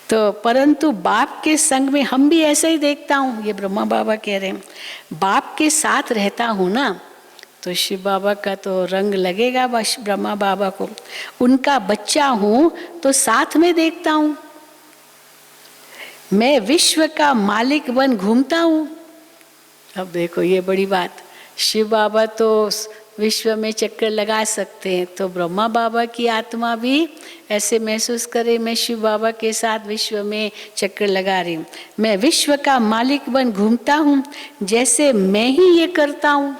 तो परंतु बाप के संग में हम भी ऐसा ही देखता हूँ, ये ब्रह्मा बाबा कह रहे हैं। बाप के साथ रहता हूँ ना, तो शिव बाबा का तो रंग लगेगा ब्रह्मा बाबा को। उनका बच्चा हूँ तो साथ में देखता हूँ। मैं विश्व का मालिक बन घूमता हूँ, अब देखो ये बड़ी बात, शिव बाबा तो विश्व में चक्कर लगा सकते हैं, तो ब्रह्मा बाबा की आत्मा भी ऐसे महसूस करे, मैं शिव बाबा के साथ विश्व में चक्कर लगा रही हूँ, मैं विश्व का मालिक बन घूमता हूँ, जैसे मैं ही ये करता हूँ।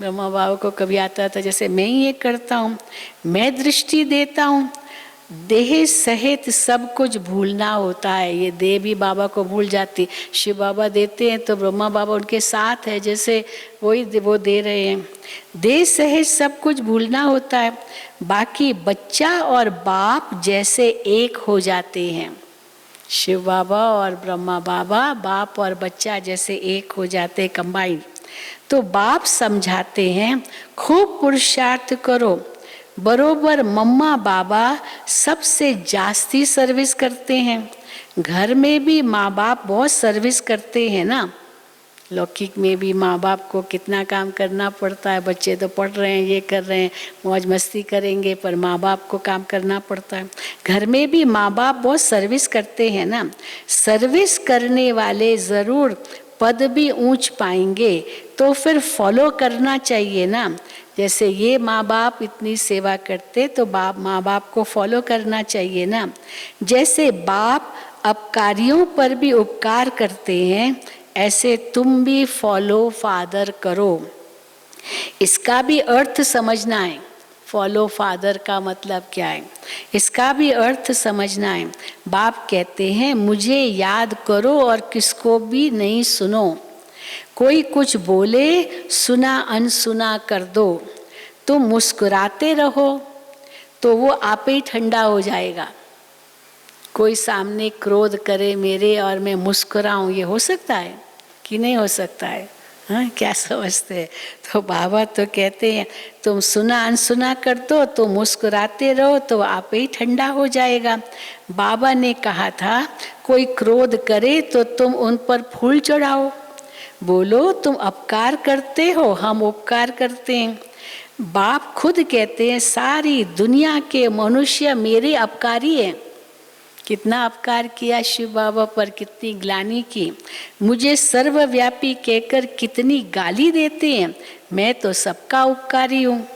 ब्रह्मा बाबा को कभी आता था जैसे मैं ही ये करता हूँ, मैं दृष्टि देता हूँ, देह सहित सब कुछ भूलना होता है। ये देह भी बाबा को भूल जाती, शिव बाबा देते हैं तो ब्रह्मा बाबा उनके साथ है, जैसे वही वो दे रहे हैं। देह सहित सब कुछ भूलना होता है, बाकी बच्चा और बाप जैसे एक हो जाते हैं। शिव बाबा और ब्रह्मा बाबा बाप और बच्चा जैसे एक हो जाते हैं, कंबाइंड। तो बाप समझाते हैं खूब पुरुषार्थ करो, बरोबर मम्मा बाबा सबसे जास्ती सर्विस करते हैं। घर में भी माँ बाप बहुत सर्विस करते हैं ना, लौकिक में भी माँ बाप को कितना काम करना पड़ता है। बच्चे तो पढ़ रहे हैं, ये कर रहे हैं, मौज मस्ती करेंगे, पर माँ बाप को काम करना पड़ता है। घर में भी माँ बाप बहुत सर्विस करते हैं ना। सर्विस करने वाले ज़रूर पद भी ऊंच पाएंगे, तो फिर फॉलो करना चाहिए ना। जैसे ये माँ बाप इतनी सेवा करते तो माँ बाप को फॉलो करना चाहिए ना। जैसे बाप अपकारियों पर भी उपकार करते हैं, ऐसे तुम भी फॉलो फादर करो। इसका भी अर्थ समझना है। फॉलो फादर का मतलब क्या है, इसका भी अर्थ समझना है। बाप कहते हैं मुझे याद करो और किसको भी नहीं सुनो। कोई कुछ बोले सुना अनसुना कर दो, तुम मुस्कुराते रहो तो वो आप ही ठंडा हो जाएगा। कोई सामने क्रोध करे मेरे और मैं मुस्कुराऊं, ये हो सकता है कि नहीं हो सकता है? हाँ, क्या समझते हैं? तो बाबा तो कहते हैं तुम सुना अनसुना कर दो, तो मुस्कुराते रहो तो आप ही ठंडा हो जाएगा। बाबा ने कहा था कोई क्रोध करे तो तुम उन पर फूल चढ़ाओ, बोलो तुम अपकार करते हो, हम उपकार करते हैं। बाप खुद कहते हैं सारी दुनिया के मनुष्य मेरे अपकारी हैं। कितना अपकार किया शिव बाबा पर, कितनी ग्लानि की। मुझे सर्वव्यापी कहकर कितनी गाली देते हैं, मैं तो सबका उपकारी हूँ।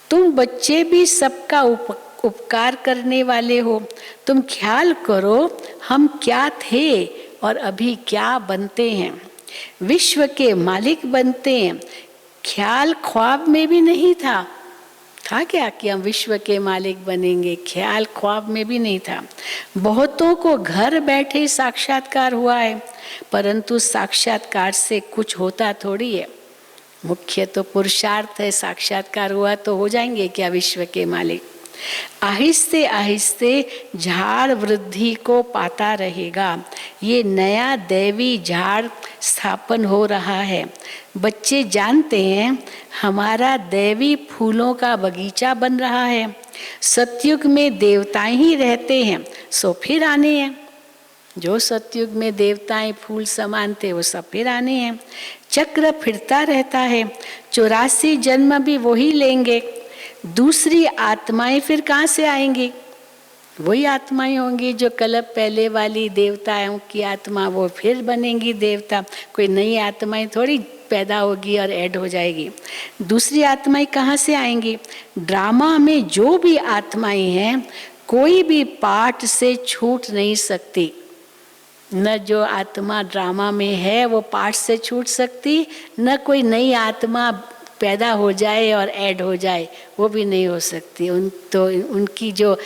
तुम बच्चे भी सबका उपकार करने वाले हो। तुम ख्याल करो हम क्या थे और अभी क्या बनते हैं। विश्व के मालिक बनते हैं, ख्याल ख्वाब में भी नहीं था क्या कि हम विश्व के मालिक बनेंगे, ख्याल ख्वाब में भी नहीं था। बहुतों को घर बैठे साक्षात्कार हुआ है, परंतु साक्षात्कार से कुछ होता थोड़ी है। मुख्य तो पुरुषार्थ है, साक्षात्कार हुआ तो हो जाएंगे क्या विश्व के मालिक। आहिस्ते आहिस्ते झाड़ वृद्धि को पाता रहेगा। ये नया दैवी झाड़ स्थापन हो रहा है। बच्चे जानते हैं हमारा दैवी फूलों का बगीचा बन रहा है। सतयुग में देवताएं ही रहते हैं, सो फिर आने हैं। जो सतयुग में देवताएं फूल समान थे वो सब फिर आने हैं। चक्र फिरता रहता है, 84 जन्म भी वही लेंगे। दूसरी आत्माएं फिर कहाँ से आएंगी? वही आत्माएं होंगी जो कल्प पहले वाली देवताओं की आत्मा, वो फिर बनेंगी देवता। कोई नई आत्माएं थोड़ी पैदा होगी और ऐड हो जाएगी। दूसरी आत्माएं कहाँ से आएंगी? ड्रामा में जो भी आत्माएं हैं कोई भी पार्ट से छूट नहीं सकती। न जो आत्मा ड्रामा में है वो पार्ट से छूट सकती, न कोई नई आत्मा पैदा हो जाए और ऐड हो जाए, वो भी नहीं हो सकती। उनकी जो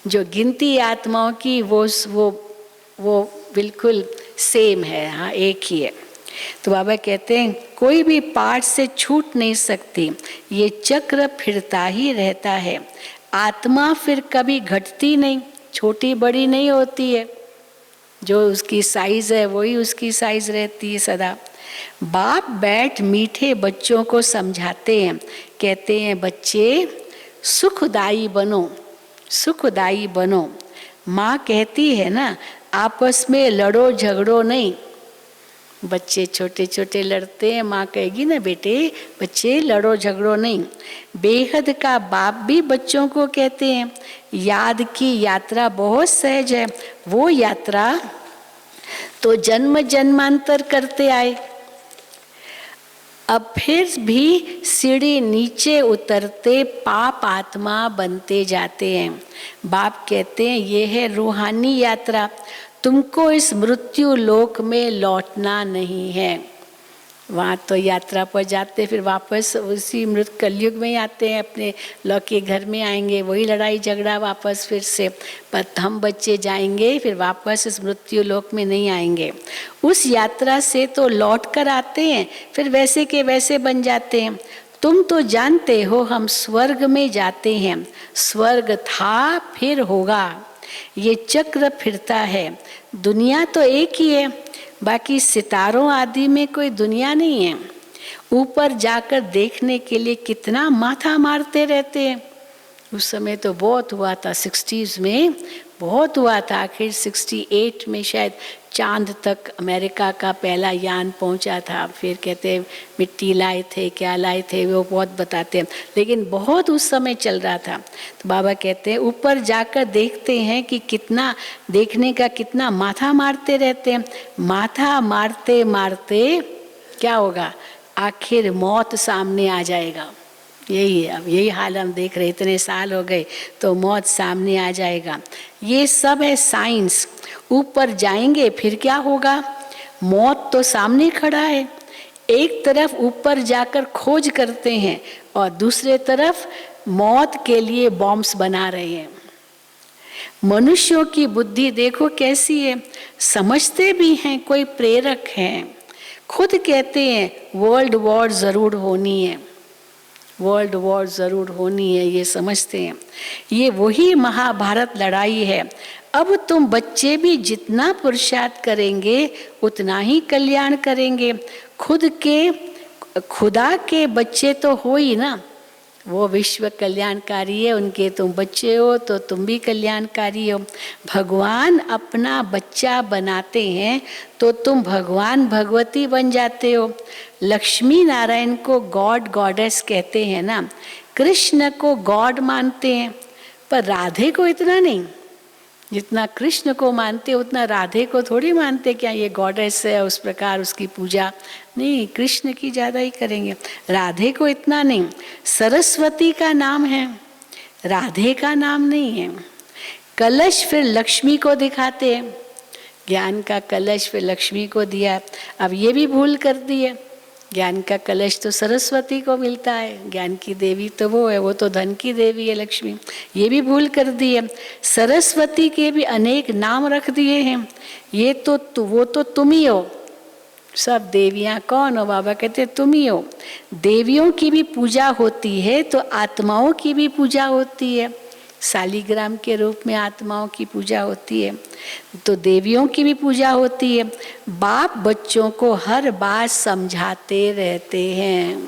जो गिनती आत्माओं की वो बिल्कुल सेम है, हाँ एक ही है। तो बाबा कहते हैं कोई भी पार्ट से छूट नहीं सकती, ये चक्र फिरता ही रहता है। आत्मा फिर कभी घटती नहीं, छोटी बड़ी नहीं होती है। जो उसकी साइज है वही उसकी साइज रहती है सदा। बाप बैठ मीठे बच्चों को समझाते हैं, कहते हैं बच्चे सुखदाई बनो, सुखदाई बनो। माँ कहती है ना आपस में लड़ो झगड़ो नहीं। बच्चे छोटे छोटे लड़ते हैं, माँ कहेगी ना बेटे बच्चे लड़ो झगड़ो नहीं। बेहद का बाप भी बच्चों को कहते हैं याद की यात्रा बहुत सहज है, वो यात्रा तो जन्म जन्मांतर करते आए। अब फिर भी सीढ़ी नीचे उतरते पाप आत्मा बनते जाते हैं। बाप कहते हैं ये है रूहानी यात्रा, तुमको इस मृत्यु लोक में लौटना नहीं है। वहाँ तो यात्रा पर जाते फिर वापस उसी मृत कलयुग में ही आते हैं, अपने लौकिक घर में आएंगे, वही लड़ाई झगड़ा वापस फिर से। पर हम बच्चे जाएंगे फिर वापस इस मृत्यु लोक में नहीं आएंगे। उस यात्रा से तो लौट कर आते हैं, फिर वैसे के वैसे बन जाते हैं। तुम तो जानते हो हम स्वर्ग में जाते हैं, स्वर्ग था फिर होगा, ये चक्र फिरता है। दुनिया तो एक ही है, बाकी सितारों आदि में कोई दुनिया नहीं है। ऊपर जाकर देखने के लिए कितना माथा मारते रहते हैं। उस समय तो बहुत हुआ था, 60s में बहुत हुआ था। आखिर 68 में शायद चांद तक अमेरिका का पहला यान पहुंचा था। फिर कहते हैं मिट्टी लाए थे, क्या लाए थे, वो बहुत बताते हैं, लेकिन बहुत उस समय चल रहा था। तो बाबा कहते हैं ऊपर जाकर देखते हैं कि कितना देखने का, कितना माथा मारते रहते हैं। माथा मारते मारते क्या होगा, आखिर मौत सामने आ जाएगा। यही है, अब यही हाल हम देख रहे, इतने साल हो गए तो मौत सामने आ जाएगा। ये सब है साइंस। ऊपर जाएंगे फिर क्या होगा, मौत तो सामने खड़ा है। एक तरफ ऊपर जाकर खोज करते हैं और दूसरे तरफ मौत के लिए बॉम्ब्स बना रहे हैं। मनुष्यों की बुद्धि देखो कैसी है, समझते भी हैं, कोई प्रेरक हैं, खुद कहते हैं वर्ल्ड वॉर जरूर होनी है, वर्ल्ड वॉर जरूर होनी है, ये समझते हैं। ये वही महाभारत लड़ाई है। अब तुम बच्चे भी जितना पुरुषार्थ करेंगे उतना ही कल्याण करेंगे। खुदा के बच्चे तो हो ही ना, वो विश्व कल्याणकारी है, उनके तुम बच्चे हो तो तुम भी कल्याणकारी हो। भगवान अपना बच्चा बनाते हैं तो तुम भगवान भगवती बन जाते हो। लक्ष्मी नारायण को गॉड गॉडेस कहते हैं ना, कृष्ण को गॉड मानते हैं, पर राधे को इतना नहीं। जितना कृष्ण को मानते उतना राधे को थोड़ी मानते, क्या ये गॉडेस है उस प्रकार उसकी पूजा नहीं, कृष्ण की ज़्यादा ही करेंगे, राधे को इतना नहीं। सरस्वती का नाम है, राधे का नाम नहीं है। कलश फिर लक्ष्मी को दिखाते हैं, ज्ञान का कलश फिर लक्ष्मी को दिया। अब ये भी भूल कर दिए, ज्ञान का कलश तो सरस्वती को मिलता है, ज्ञान की देवी तो वो है, वो तो धन की देवी है लक्ष्मी, ये भी भूल कर दिए। सरस्वती के भी अनेक नाम रख दिए हैं, ये तो वो तो तुम ही हो। सब देवियां कौन हो, बाबा कहते तुम ही हो। देवियों की भी पूजा होती है तो आत्माओं की भी पूजा होती है, शालिग्राम के रूप में आत्माओं की पूजा होती है, तो देवियों की भी पूजा होती है। बाप बच्चों को हर बात समझाते रहते हैं,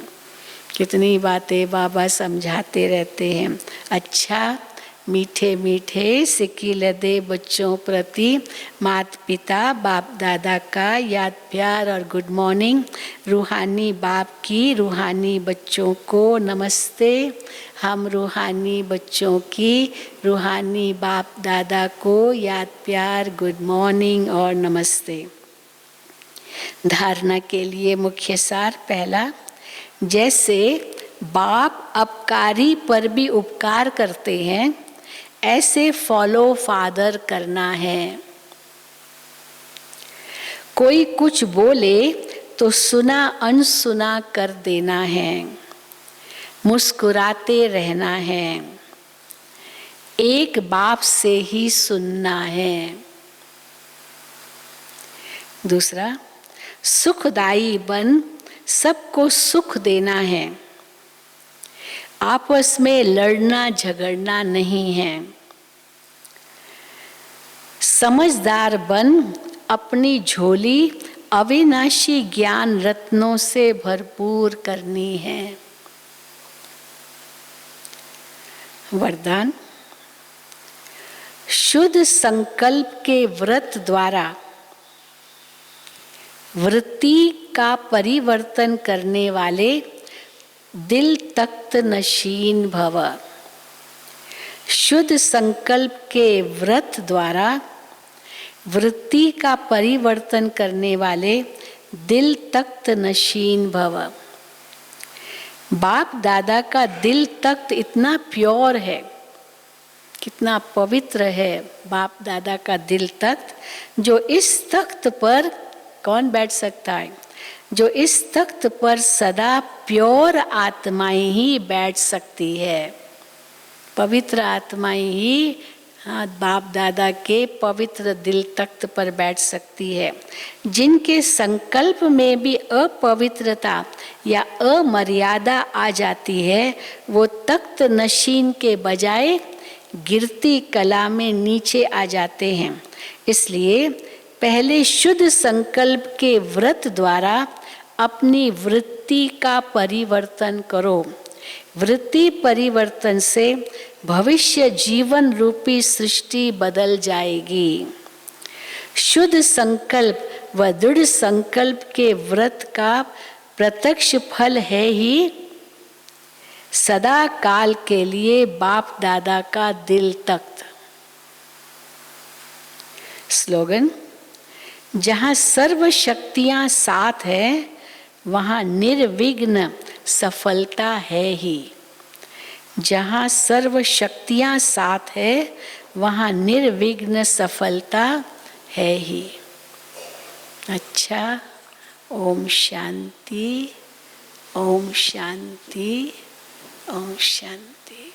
कितनी बातें बाबा समझाते रहते हैं। अच्छा मीठे मीठे सिक्किल दे बच्चों प्रति माता पिता बाप दादा का याद प्यार और गुड मॉर्निंग। रूहानी बाप की रूहानी बच्चों को नमस्ते। हम रूहानी बच्चों की रूहानी बाप दादा को याद प्यार गुड मॉर्निंग और नमस्ते। धारणा के लिए मुख्य सार पहला, जैसे बाप अपकारी पर भी उपकार करते हैं ऐसे फॉलो फादर करना है। कोई कुछ बोले तो सुना अनसुना कर देना है, मुस्कुराते रहना है, एक बाप से ही सुनना है। दूसरा, सुखदाई बन सबको सुख देना है, आपस में लड़ना झगड़ना नहीं है। समझदार बन अपनी झोली अविनाशी ज्ञान रत्नों से भरपूर करनी है। वरदान, शुद्ध संकल्प के व्रत द्वारा वृत्ति का परिवर्तन करने वाले दिल तख्त नशीन भव। शुद्ध संकल्प के व्रत द्वारा वृत्ति का परिवर्तन करने वाले दिल तख्त नशीन भव। बाप दादा का दिल तख्त इतना प्योर है, कितना पवित्र है बाप दादा का दिल तख्त, जो इस तख्त पर कौन बैठ सकता है? जो इस तख्त पर सदा प्योर आत्माएं ही बैठ सकती है। पवित्र आत्माएं ही बाप दादा के पवित्र दिल तख्त पर बैठ सकती है। जिनके संकल्प में भी अपवित्रता या अमर्यादा आ जाती है, वो तख्त नशीन के बजाय गिरती कला में नीचे आ जाते हैं। इसलिए पहले शुद्ध संकल्प के व्रत द्वारा अपनी वृत्ति का परिवर्तन करो। वृत्ति परिवर्तन से भविष्य जीवन रूपी सृष्टि बदल जाएगी। शुद्ध संकल्प व दृढ़ संकल्प के व्रत का प्रत्यक्ष फल है ही सदा काल के लिए बाप दादा का दिल तख्त। स्लोगन: जहाँ सर्व शक्तियाँ साथ है, वहाँ निर्विघ्न सफलता है ही। जहाँ सर्व शक्तियाँ साथ है, वहाँ निर्विघ्न सफलता है ही। अच्छा, ओम शांति, ओम शांति, ओम शांति।